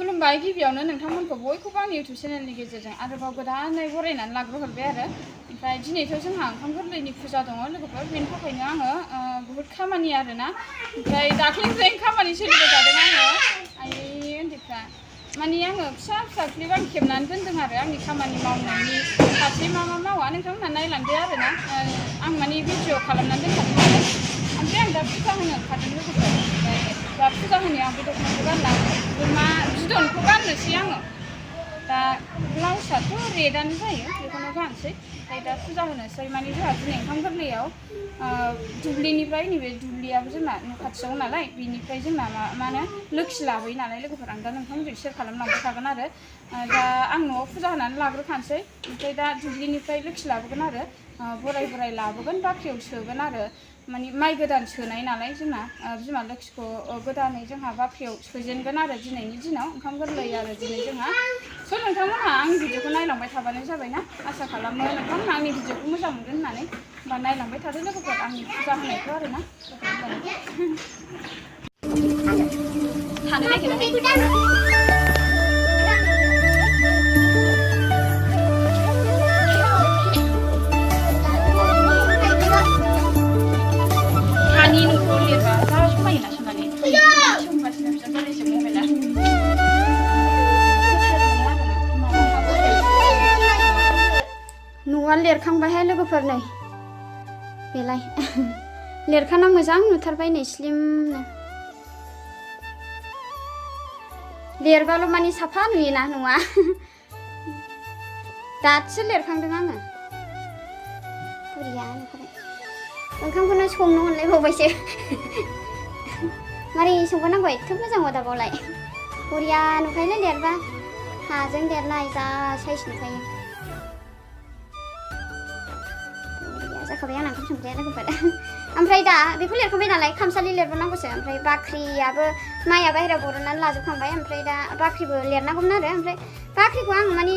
खुलुमबाय गिबियावनो नोंथांमोनखौ बयखौबो आंनि इउटुब चेनेलनि गेजेरजों आरोबाव गोदानै बरायनानै लाग्रोहरबाय आरो ओमफ्राय दिनैथ' जोंहा ओंखाम गोरलैनि फुजा दङ लोगोफोर बेनि थाखायनो आङो बुहुद खामानि आरोना ओमफ्राय दाख्लैनिफ्रायनो खामानि सोलिबाय थादों आङो आंनि उन्दैफ्रा माने आङो फिसा फिसा क्लिप आं खेबनानै दोनदों आरो आंनि खामानि मावनायनि फारसे मा मा मावा नोंथांमोनहा नायलांदो आरोना आं माने भिडिअ खालामनानै दोनखादों आरो ओमफ्राय आं दा फुजा होनो ओंखारदों लोगोफोर ओमफ्राय दा फुजा होनायाव बे दख'नाखौ गानला मा बिदनखौ गाननोसै आङो दा ब्लाउसआथ' रेडआनो जायो बेखौनो गानसै ओमफ्राय दा फुजा होनोसै माने जोंहा दिनै ओंखाम गोरलैयाव दुब्लिनिफ्राय नैबे दुब्लियाबो जोंना न' खाथियाव नालाय बेनिफ्राय जोंना मा होनो लोखि लाबोयो नालाय लोगोफोर आं दा नोंथांमोनजों शेयार खालामलांबाय थागोन आरो दा आं न'आव फुजा होनानै लाग्रोखानोसै ओमफ्राय दा दुब्लिनिफ्राय लोखि लाबोगोन आरो बोराय बोराय लाबोगोन बाख्रियाव सोगोन आरो माने माइ गोदान सोनाय नालाय जोंना बिमा लोखिखौ गोदानै जोंहा बाख्रियाव सोजेनगोन आरो दिनैनि दिनाव ओंखाम गोरलै आरो दिनै जोंहा स' नोंथांमोनहा आंनि भिडिअखौ नायलांबाय थाबानो जाबायना आसा खालामो नोंथांमोनहा आंनि भिडिअखौ मोजां मोनगोन होननानै होमबा नायलांबाय थादो लोगोफोर आंनि फुजा होनायखौ आरोना थानो नागिरा न'आ लिरखांबायहाय लोगोफोर नै बेलाय लिरखाना मोजां नुथारबाय नै स्लिमनो लिरबाल' माने साफा नुयोना न'आ दासो लिरखांदों आङो बुरिया नुखाबाय ओंखामखौनो संनो मोनलायबावबायसो मारै संबोनांगौ एथ' मोजां अदाबावलाय बुरिया नुखायोलै लिरबा हाजों लिरनाय जा साइज नुखायो जाखाबाय आंना ओंखाम संग्राया लोगोफोर ओमफ्राय दा बेखौ लिरखांबाय नालाय खामसालि लिरबोनांगौसो ओमफ्राय बाख्रियाबो माइया बाहेरायाव बरननानै लाजोबखांबाय ओमफ्राय दा बाख्रिबो लिरनांगौमोन आरो ओमफ्राय बाख्रिखौ आं माने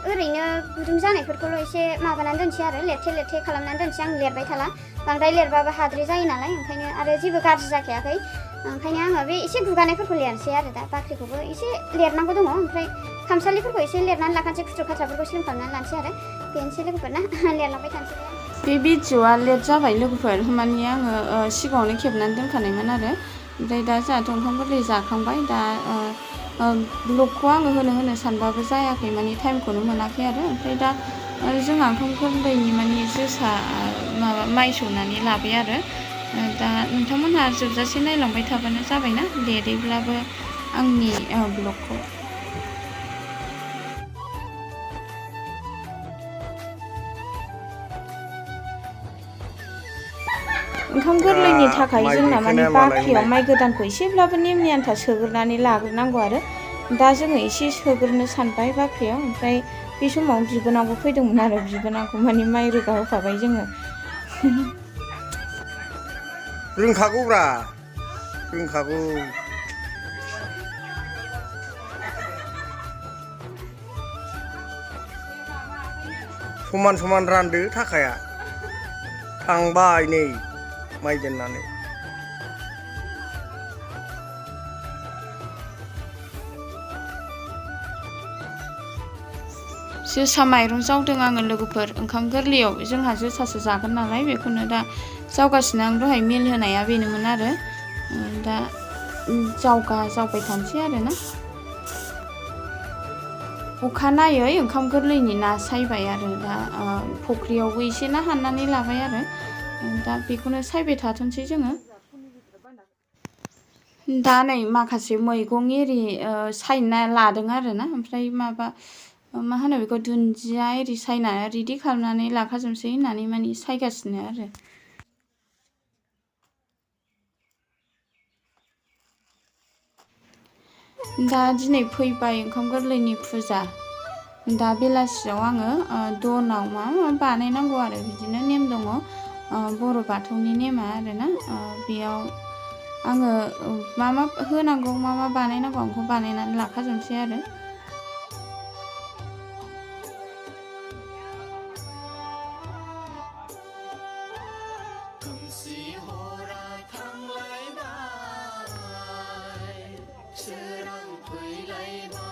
ओरैनो गुदुं जानायफोरखौल' एसे माबानानै दोनसै आरो लेरथे लेरथे खालामनानै दोनसै आं लिरबाय थाला बांद्राय लिरबाबो हाद्रि जायो नालाय ओंखायनो आरो जेबो गाज्रि जाखायाखै ओंखायनो आङो बे एसे गुगानायफोरखौ लिरनोसै आरो दा बाख्रिखौबो एसे लिरनांगौ दङ ओमफ्राय खामसालिफोरखौ एसे लिरनानै लाखानोसै खुथ्रु खाथ्राफोरखौ स्लिम खालामनानै लानोसै आरो बेनोसै लोगोफोर ना लिरलांबाय थानोसै बे भिडिअआ लेट जाबाय लोगोफोर माने आङो सिगाङावनो खेबनानै दोनखानायमोन आरो ओमफ्राय दा जोंहाथ' ओंखाम गोरलै जाखांबाय दा ब्लगखौ आङो होनो सानबाबो जायाखै माने टाइमखौनो मोनाखै आरो ओमफ्राय दा जोंहा ओंखाम गोरलैनि माने जोसा माबा माइ सौनानै लाबाय आरो दा नोंथांमोनहा जोबजासे नायलांबाय थाबानो जाबायना लेटैब्लाबो आंनि ब्लगखौ ओंखाम गोरलैनि थाखाय जोंना माने बाख्रियाव माइ गोदानखौ एसेब्लाबो नेमनि आन्था सोग्रोनानै लाग्रोनांगौ आरो दा जोङो एसे सोग्रोनो सानबाय बाख्रियाव ओमफ्राय बे समाव बिबोनांबो फैदोंमोन आरो बिबोनांखौ माने माइ रोगा होफाबाय जोङो रोंखागौब्रा रोंखागौ समान समान रानदो थाखाया थांबाय नै माइ दोननानै जोसा माइरं जावदों आङो लोगोफोर ओंखाम गोरलैयाव जोंहा जोसासो जागोन नालाय बेखौनो दा जावगासिनो आं दहाय मिल होनाया बेनोमोन आरो दा जावबाय थानोसै आरोना अखानायै ओंखाम गोरलैनि ना सायबाय आरो दा फुख्रियावबो एसे ना हाननानै लाबाय आरो दा बेखौनो सायबाय थाथोंसै जोङो दा नै माखासे मैगं एरि सायना लादों आरोना ओमफ्राय माबा मा होनो बेखौ दुन्दिया एरि सायना रेडि खालामनानै लाखाजोबसै होननानै माने सायगासिनो आरो दा दिनै फैबाय ओंखाम गोरलैनि फुजा दा बेलासियाव आङो दनाव मा बानायनांगौ आरो बिदिनो नेम दङ बर' बाथौनि नेमा आरोना बेयाव आङो मा होनांगौ मा बानायनांगौ आं बेखौ बानायनानै लाखाजोबसै आरो सोरां फैलायबाय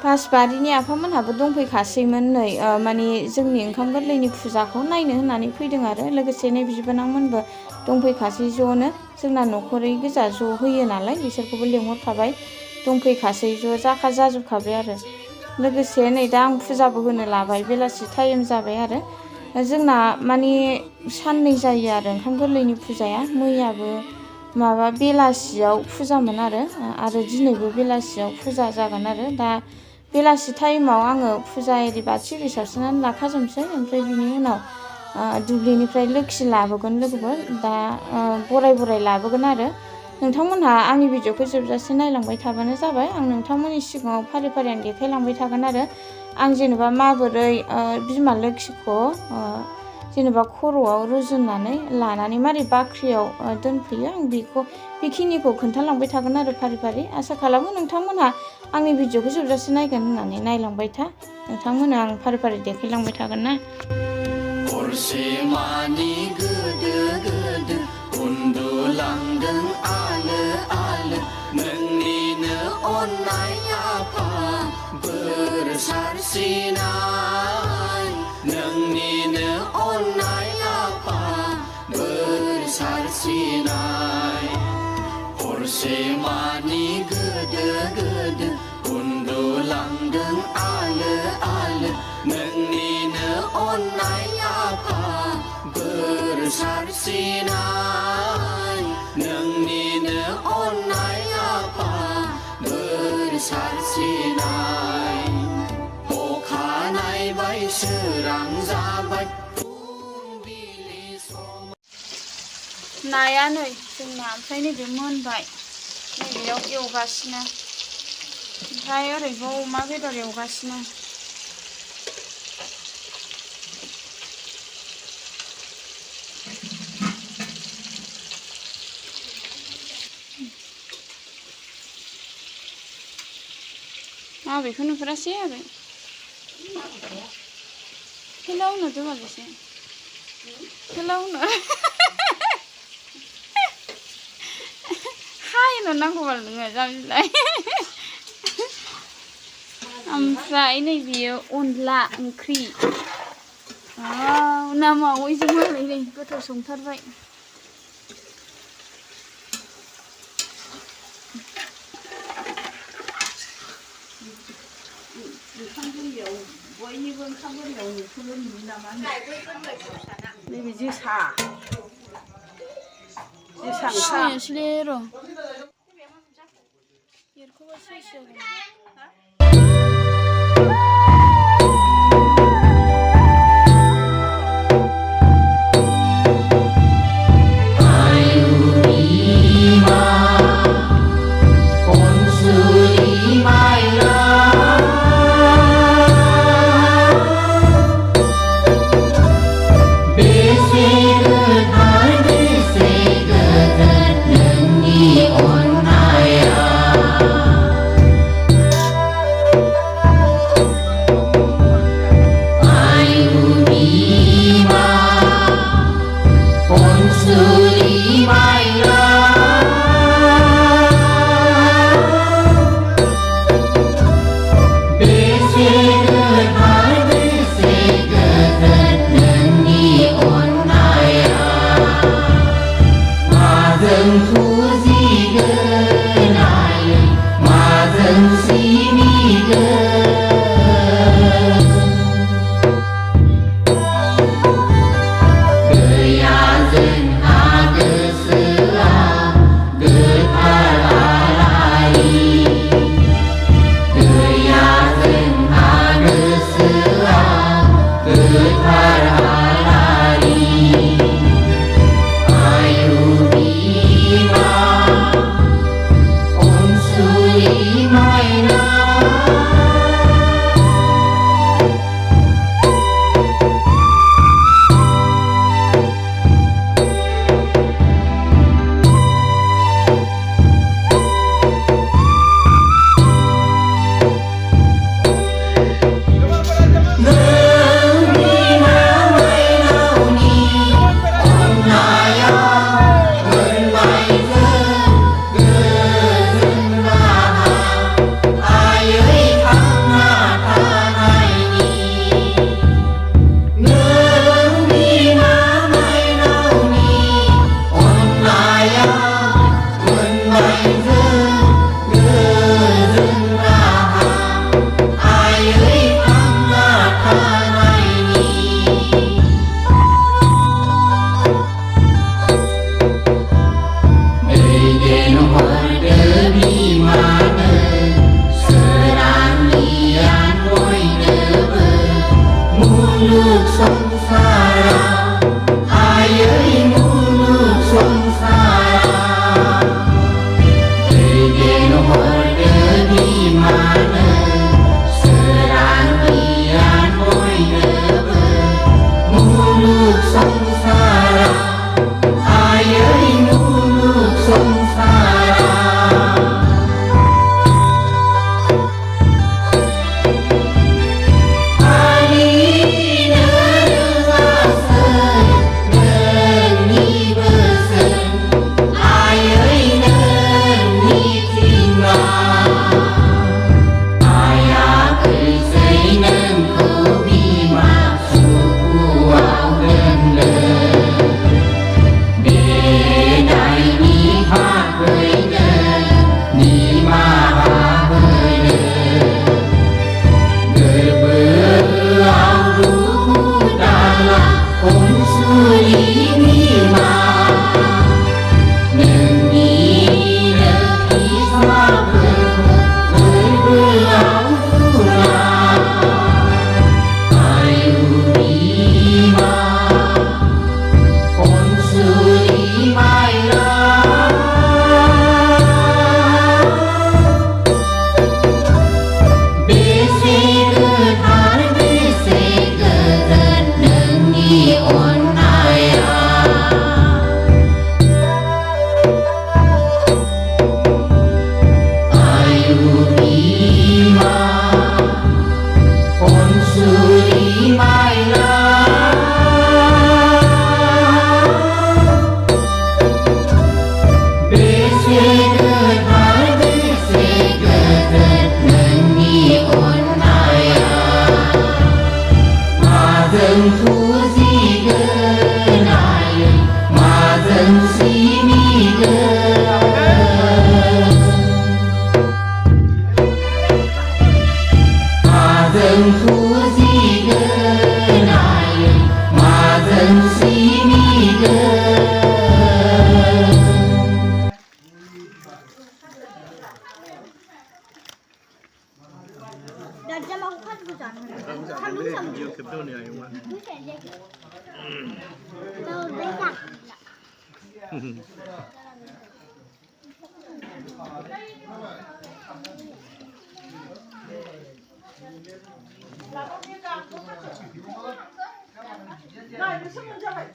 बासबारिनि आफामोनहाबो दंफैखासैमोन नै माने जोंनि ओंखाम गोरलैनि फुजाखौ नायनो होननानै फैदों आरो लोगोसे नै बिबोनांमोनबो दंफैखासै ज'नो जोंना न'खरै गोजा ज' होयो नालाय बिसोरखौबो लेंहरखाबाय दंफैखासै ज' जाजोबखाबाय आरो लोगोसे नै दा आं फुजाबो होनो लाबाय बेलासि टाइम जाबाय आरो जोंना माने साननै जायो आरो ओंखाम गोरलैनि फुजाया मैयाबो माबा बेलासियाव फुजामोन आरो दिनैबो बेलासियाव फुजा जागोन आरो दा बेलासि टाइमाव आङो फुजा एरि बाथि एरि सावस्रांनानै लाखाजोबसै ओमफ्राय बिनि उनाव दुब्लिनिफ्राय लोखि लाबोगोन लोगोफोर दा बराय लाबोगोन आरो नोंथांमोनहा आंनि भिडिअखौ जोबजासे नायलांबाय थाबानो जाबाय आं नोंथांमोननि सिगाङाव फारि फारि आं देखायलांबाय थागोन आरो आं जेनेबा माबोरै बिमा लोखिखौ जेनेबा खर'आव रुजुननानै लानानै मारै बाख्रियाव दोनफैयो आं बेखिनिखौ खोन्थालांबाय थागोन आरो फारि फारि आसा खालामो नोंथांमोनहा आंनि भिडिअखौ जोबजासे नायगोन होननानै नायलांबाय था नोंथांमोनहा आं फारि फारि देखायलांबाय थागोन ना हरसेमानि गोदो गोदो उन्दुलांदों आलो आलो नोंनिनो अननाय आफा बोर सारस्रिनाय नोंनिनो अननाय आफा बोर सारस्रिनाय हरसेमानि गोदो गोदो उन्दुलांदों आलो आलो नोंनिनो अननाय आफा बोर सारस्रिनाय नोंनिनो अननाय आफा बोर सारस्रिनाय अखानायबाय सोरां जाबाय फुंबिलि सम नाया नै जोंना ओमफ्राय नैबे मोनबाय नैबेयाव एवगासिनो ओमफ्राय ओरैबो अमा बेदर एवगासिनो बेखौ नुफेरासै आरो हेलावनो दोबालसै हेलावनो हायनो नांगौबाल नोङो जामिलाय ओमफ्राय नै बेयो अनला ओंख्रि ना मावैजों मालाय नै गोथाव संथारबाय बयनिबो ओंखाम गोरलैयाव नुखौनो नुयो नामा नैबे जोसा सिनायासैलै र' एरखौबा सैसो Ayumi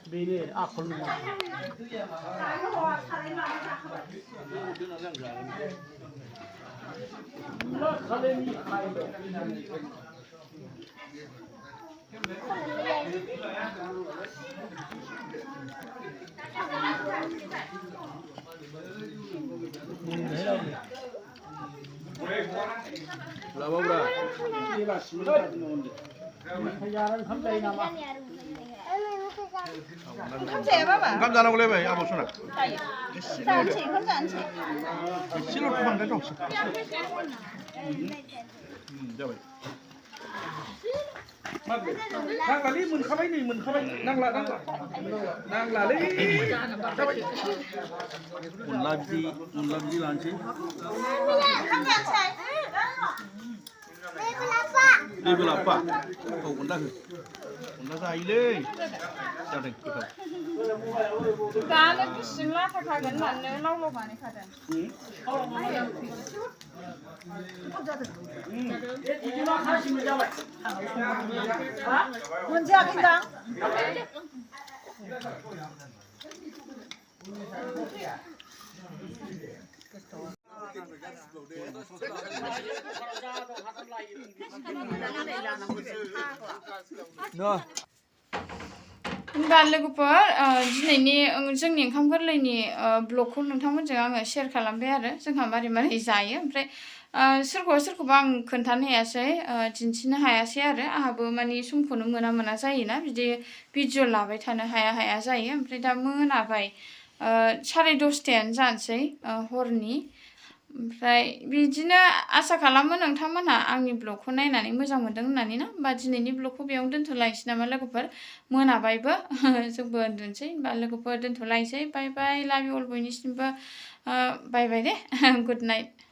बेनो आखल लाबाब्रा ओंखाम जायाबा ओंखाम जानांगौलै बै आबौ सना जानोसै ओंखाम जानोसै एसेल' बांद्राय दंसै जाबाय नांलालै मोनखाबाय नै मोनखाबाय नांलालै जाबाय अनला बिदि लानोसै दैबो लाबोफा औ अनला हो अनला जायोलै जादों गोथाव दानो गुसुं लाथाखागोन होननानै लाव लाव बानायखादों मोनजायाखैदां होनबा लोगोफोर दिनैनि जोंनि ओंखाम गोरलैनि ब्लगखौ नोंथांमोनजों आङो शेयार खालामबाय आरो जोंहा मारै मारै जायो ओमफ्राय सोरखौबा आं खोन्थानो हायासै दिन्थिनो हायासै आरो आंहाबो मानि समखौनो मोना जायोना बिदि भिडिअ लाबाय थानो हाया जायो ओमफ्राय दा मोनाबाय 10:30 जानोसै हरनि ओमफ्राय बिदिनो आसा खालामो नोंथांमोनहा आंनि ब्लगखौ नायनानै मोजां मोनदों होननानै ना होमबा दिनैनि ब्लगखौ बेयावनो दोनथ'लायनोसै नामा लोगोफोर मोनाबायबो जोंबो उन्दुनोसै होमबा लोगोफोर दोनथ'लायनोसै बाय बाय लाभ इउ अल बयनिसिमबो बाय बाय दे गुड नाइट